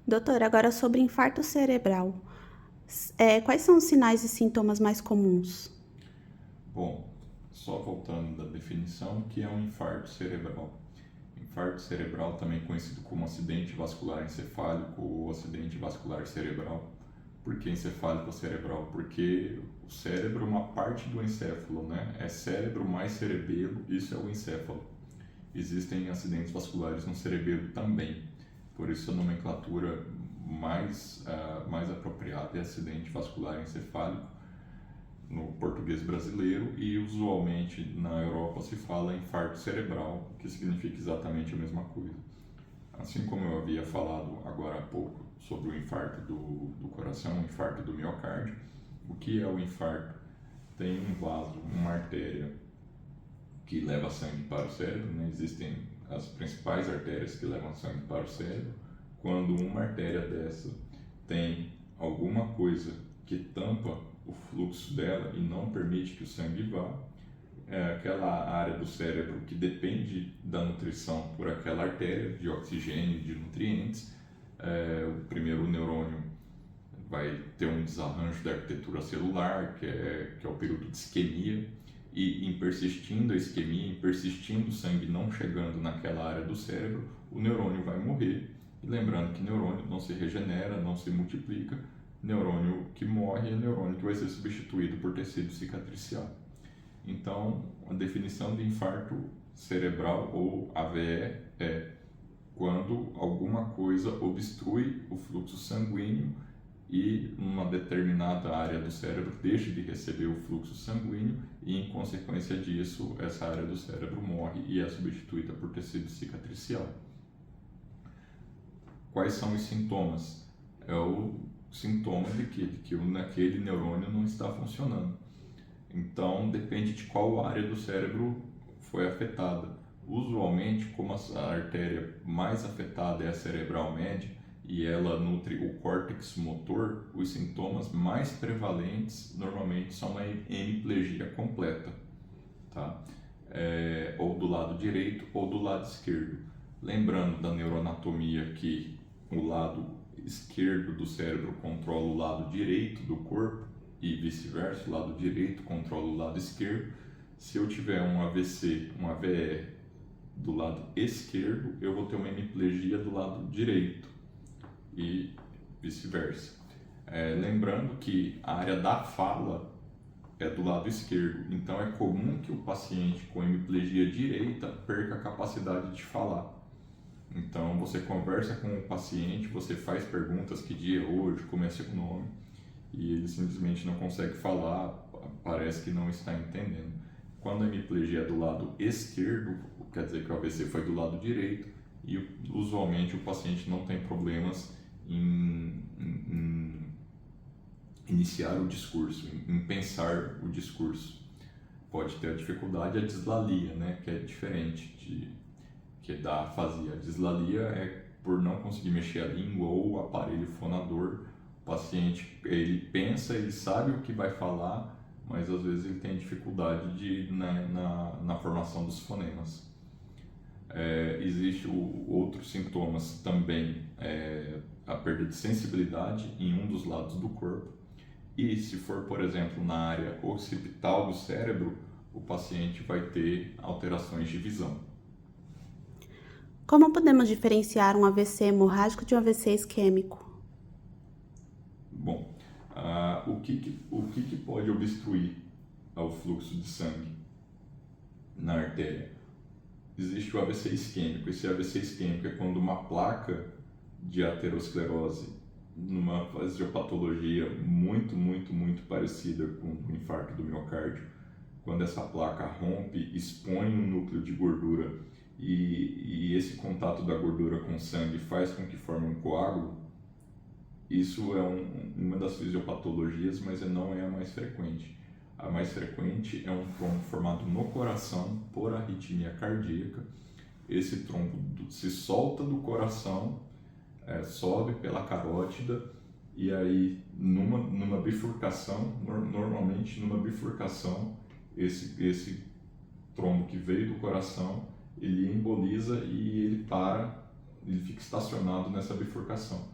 Doutor, agora sobre infarto cerebral. Quais são os sinais e sintomas mais comuns? Bom, só voltando da definição, que é um infarto cerebral. Infarto cerebral, também conhecido como acidente vascular encefálico ou acidente vascular cerebral. Por que encefálico ou cerebral? Porque o cérebro é uma parte do encéfalo, né? É cérebro mais cerebelo, isso é o encéfalo. Existem acidentes vasculares no cerebelo também, por isso a nomenclatura mais apropriada é acidente vascular encefálico no português brasileiro, e usualmente na Europa se fala infarto cerebral, que significa exatamente a mesma coisa. Assim como eu havia falado agora há pouco sobre o infarto do coração, o infarto do miocárdio, o que é o infarto? Tem um vaso, uma artéria que leva sangue para o cérebro, né? Existem as principais artérias que levam sangue para o cérebro. Quando uma artéria dessa tem alguma coisa que tampa o fluxo dela e não permite que o sangue vá, aquela área do cérebro que depende da nutrição por aquela artéria, de oxigênio, de nutrientes, o primeiro neurônio vai ter um desarranjo da arquitetura celular, que é o período de isquemia, e em persistindo a isquemia, em persistindo o sangue não chegando naquela área do cérebro, o neurônio vai morrer. E lembrando que neurônio não se regenera, não se multiplica, neurônio que morre é neurônio que vai ser substituído por tecido cicatricial. Então, a definição de infarto cerebral ou AVE é quando alguma coisa obstrui o fluxo sanguíneo e uma determinada área do cérebro deixa de receber o fluxo sanguíneo e, em consequência disso, essa área do cérebro morre e é substituída por tecido cicatricial. Quais são os sintomas? É o sintoma de que naquele neurônio não está funcionando. Então, depende de qual área do cérebro foi afetada. Usualmente, como a artéria mais afetada é a cerebral média e ela nutre o córtex motor, os sintomas mais prevalentes normalmente são uma hemiplegia completa, tá? Ou do lado direito ou do lado esquerdo. Lembrando da neuroanatomia que o lado esquerdo do cérebro controla o lado direito do corpo e vice-versa, o lado direito controla o lado esquerdo. Se eu tiver um AVC, um AVE do lado esquerdo, eu vou ter uma hemiplegia do lado direito e vice-versa. Lembrando que a área da fala é do lado esquerdo, então é comum que o paciente com hemiplegia direita perca a capacidade de falar. Então você conversa com o paciente, você faz perguntas, que dia é hoje, como é seu nome, e ele simplesmente não consegue falar, parece que não está entendendo. Quando a hemiplegia é do lado esquerdo, quer dizer que o AVC foi do lado direito, e usualmente o paciente não tem problemas em iniciar o discurso, em pensar o discurso. Pode ter a dificuldade, a dislalia, né, que é diferente da afasia. A dislalia é por não conseguir mexer a língua ou o aparelho fonador. O paciente, ele pensa, ele sabe o que vai falar, mas às vezes ele tem dificuldade na formação dos fonemas. Existe outros sintomas também, a perda de sensibilidade em um dos lados do corpo. E se for, por exemplo, na área occipital do cérebro, o paciente vai ter alterações de visão. Como podemos diferenciar um AVC hemorrágico de um AVC isquêmico? Bom, o que pode obstruir o fluxo de sangue na artéria? Existe o AVC isquêmico. Esse AVC isquêmico é quando uma placa de aterosclerose, numa fisiopatologia muito, muito, muito parecida com o infarto do miocárdio, quando essa placa rompe, expõe um núcleo de gordura e esse contato da gordura com o sangue faz com que forme um coágulo. Isso é uma das fisiopatologias, mas não é a mais frequente. A mais frequente é um trombo formado no coração por arritmia cardíaca. Esse trombo se solta do coração, sobe pela carótida e aí numa bifurcação, normalmente numa bifurcação, esse trombo que veio do coração, ele emboliza e ele fica estacionado nessa bifurcação.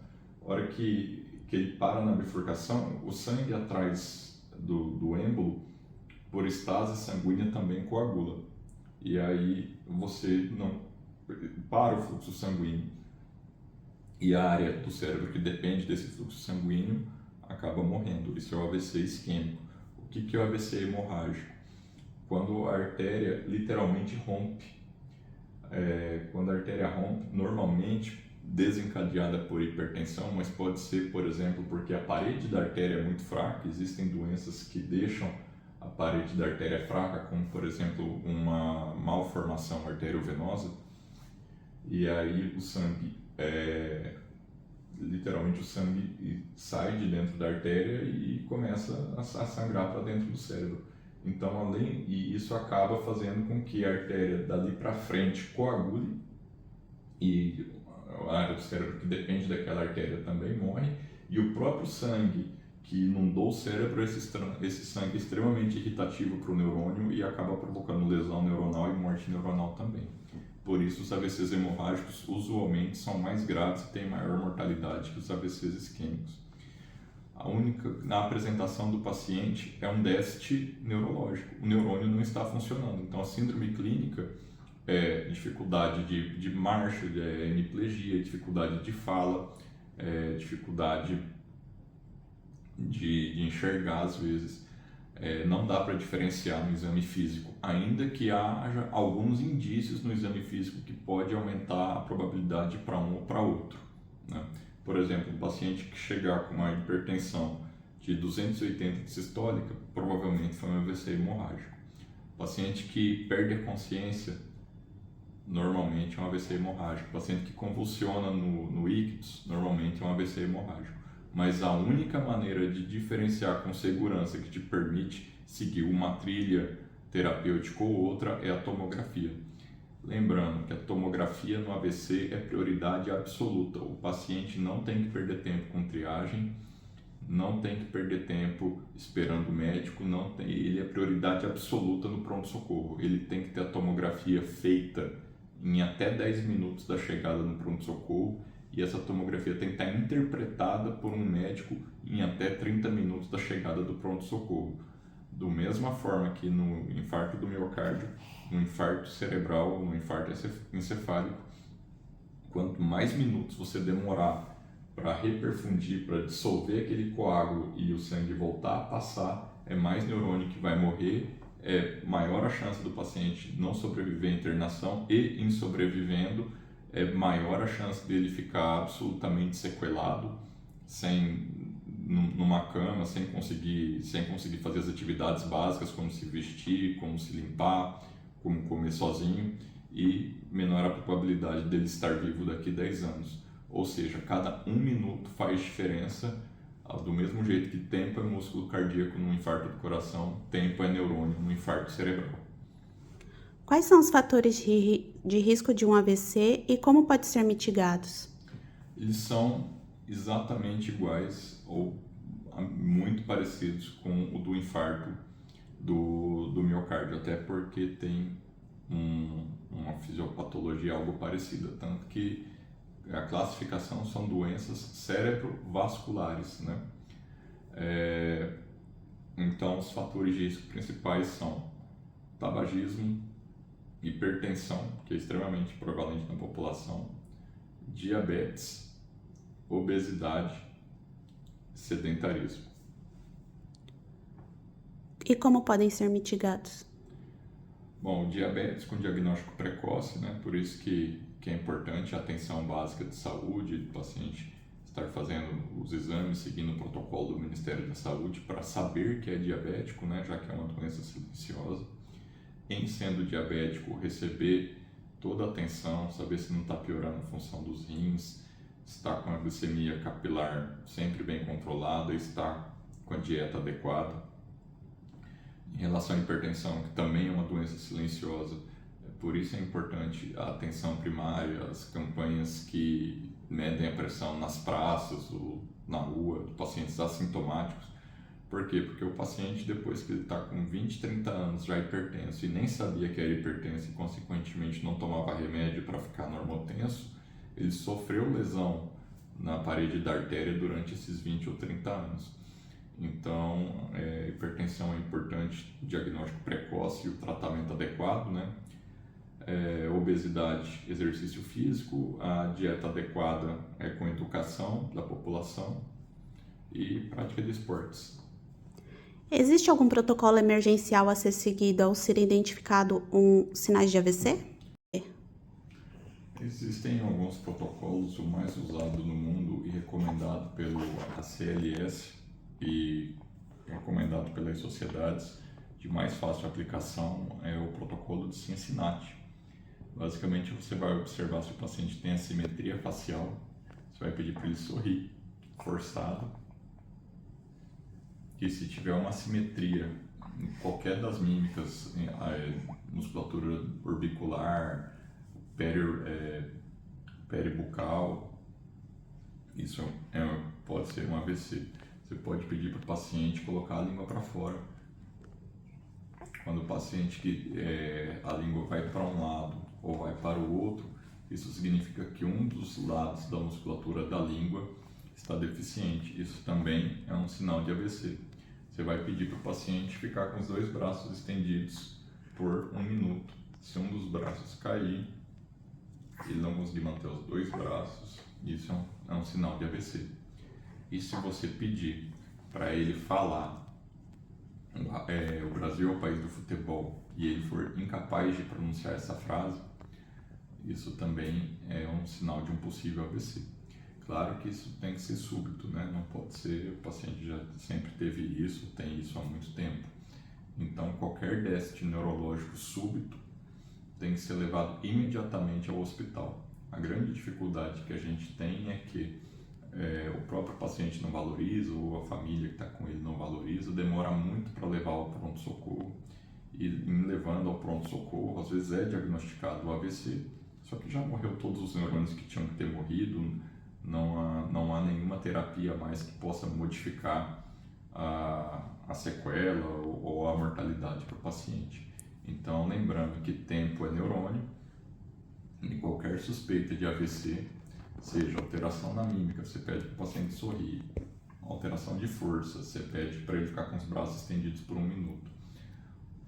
A hora que ele para na bifurcação, o sangue atrás do êmbolo, por estase sanguínea, também coagula. E aí você não para o fluxo sanguíneo. E a área do cérebro que depende desse fluxo sanguíneo acaba morrendo. Isso é o AVC isquêmico. O que é o AVC hemorrágico? Quando a artéria literalmente rompe. Quando a artéria rompe, normalmente desencadeada por hipertensão, mas pode ser, por exemplo, porque a parede da artéria é muito fraca. Existem doenças que deixam a parede da artéria fraca, como, por exemplo, uma malformação arteriovenosa, e aí o sangue, literalmente o sangue sai de dentro da artéria e começa a sangrar para dentro do cérebro. Então, e isso acaba fazendo com que a artéria dali para frente coagule, e a área do cérebro que depende daquela artéria também morre, e o próprio sangue que inundou o cérebro, esse sangue é extremamente irritativo para o neurônio e acaba provocando lesão neuronal e morte neuronal também. Por isso, os AVCs hemorrágicos usualmente são mais graves e têm maior mortalidade que os AVCs isquêmicos. Na apresentação do paciente é um déficit neurológico, o neurônio não está funcionando. Então, a síndrome clínica é dificuldade de marcha, hemiplegia, dificuldade de fala, dificuldade de enxergar às vezes. Não dá para diferenciar no exame físico, ainda que haja alguns indícios no exame físico que pode aumentar a probabilidade para um ou para outro, né? Por exemplo, um paciente que chegar com uma hipertensão de 280 de sistólica, provavelmente foi um AVC hemorrágico. Paciente que perde a consciência, normalmente é um AVC hemorrágico. Paciente que convulsiona no ictus, normalmente é um AVC hemorrágico. Mas a única maneira de diferenciar com segurança que te permite seguir uma trilha terapêutica ou outra é a tomografia. Lembrando que a tomografia no AVC é prioridade absoluta. O paciente não tem que perder tempo com triagem, não tem que perder tempo esperando o médico, ele é prioridade absoluta no pronto-socorro. Ele tem que ter a tomografia feita em até 10 minutos da chegada no pronto-socorro, e essa tomografia tem que estar interpretada por um médico em até 30 minutos da chegada do pronto-socorro. Da mesma forma que no infarto do miocárdio, no infarto cerebral, no infarto encefálico, quanto mais minutos você demorar para reperfundir, para dissolver aquele coágulo e o sangue voltar a passar, é mais neurônio que vai morrer, é maior a chance do paciente não sobreviver à internação, e em sobrevivendo, é maior a chance dele ficar absolutamente sequelado, numa cama, sem conseguir fazer as atividades básicas, como se vestir, como se limpar, como comer sozinho, e menor a probabilidade dele estar vivo daqui a 10 anos. Ou seja, cada 1 minuto faz diferença, do mesmo jeito que tempo é músculo cardíaco no infarto do coração, tempo é neurônio no infarto cerebral. Quais são os fatores de risco de um AVC e como podem ser mitigados? Eles são exatamente iguais ou muito parecidos com o do infarto do miocárdio, até porque tem uma fisiopatologia algo parecida, tanto que a classificação são doenças cerebrovasculares, né? Então, os fatores de risco principais são tabagismo, hipertensão, que é extremamente prevalente na população, diabetes, obesidade, sedentarismo. E como podem ser mitigados? Bom, o diabetes com diagnóstico precoce, né? Por isso que é importante a atenção básica de saúde, do paciente estar fazendo os exames, seguindo o protocolo do Ministério da Saúde para saber que é diabético, né? Já que é uma doença silenciosa. Em sendo diabético, receber toda a atenção, saber se não está piorando a função dos rins, está com a glicemia capilar sempre bem controlada, está com a dieta adequada. Em relação à hipertensão, que também é uma doença silenciosa, por isso é importante a atenção primária, as campanhas que medem a pressão nas praças ou na rua, pacientes assintomáticos. Por quê? Porque o paciente, depois que ele está com 20, 30 anos já hipertenso e nem sabia que era hipertenso e, consequentemente, não tomava remédio para ficar normotenso, ele sofreu lesão na parede da artéria durante esses 20 ou 30 anos. Então, hipertensão é importante, diagnóstico precoce e o tratamento adequado, né? Obesidade, exercício físico, a dieta adequada com educação da população e prática de esportes. Existe algum protocolo emergencial a ser seguido ao ser identificado sinais de AVC? Existem alguns protocolos, o mais usado no mundo e recomendado pelo ACLS e recomendado pelas sociedades de mais fácil aplicação é o protocolo de Cincinnati. Basicamente, você vai observar se o paciente tem assimetria facial, você vai pedir para ele sorrir, forçado, e se tiver uma assimetria em qualquer das mímicas, musculatura orbicular, peribucal, isso pode ser um AVC. Você pode pedir para o paciente colocar a língua para fora. Quando o paciente a língua vai para um lado ou vai para o outro, isso significa que um dos lados da musculatura da língua está deficiente. Isso também é um sinal de AVC. Você vai pedir para o paciente ficar com os dois braços estendidos por 1 minuto. Se um dos braços cair, ele não conseguir manter os dois braços, isso é um sinal de AVC. E se você pedir para ele falar, o Brasil é o país do futebol, e ele for incapaz de pronunciar essa frase, isso também é um sinal de um possível AVC. Claro que isso tem que ser súbito, né? Não pode ser, o paciente já sempre teve isso, tem isso há muito tempo. Então, qualquer déficit neurológico súbito tem que ser levado imediatamente ao hospital. A grande dificuldade que a gente tem é que o próprio paciente não valoriza, ou a família que está com ele não valoriza, demora muito para levar ao pronto-socorro. E em levando ao pronto-socorro, às vezes é diagnosticado o AVC, só que já morreu todos os neurônios que tinham que ter morrido, não há nenhuma terapia mais que possa modificar a sequela ou a mortalidade para o paciente. Então, lembrando que tempo é neurônio, e qualquer suspeita de AVC, seja alteração na mímica, você pede para o paciente sorrir, alteração de força, você pede para ele ficar com os braços estendidos por 1 minuto,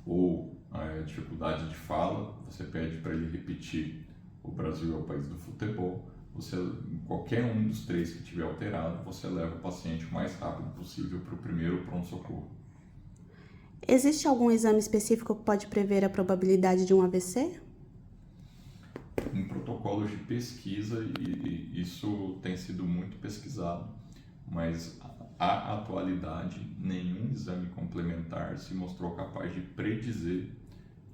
ou dificuldade de fala, você pede para ele repetir o Brasil é o país do futebol. Qualquer um dos 3 que tiver alterado, você leva o paciente o mais rápido possível para o primeiro pronto-socorro. Existe algum exame específico que pode prever a probabilidade de um AVC? Em protocolos de pesquisa, e isso tem sido muito pesquisado, mas à atualidade nenhum exame complementar se mostrou capaz de predizer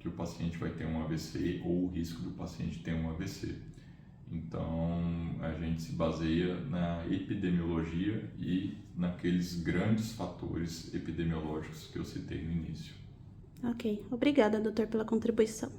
que o paciente vai ter um AVC ou o risco do paciente ter um AVC. Então, a gente se baseia na epidemiologia e naqueles grandes fatores epidemiológicos que eu citei no início. Ok. Obrigada, doutor, pela contribuição.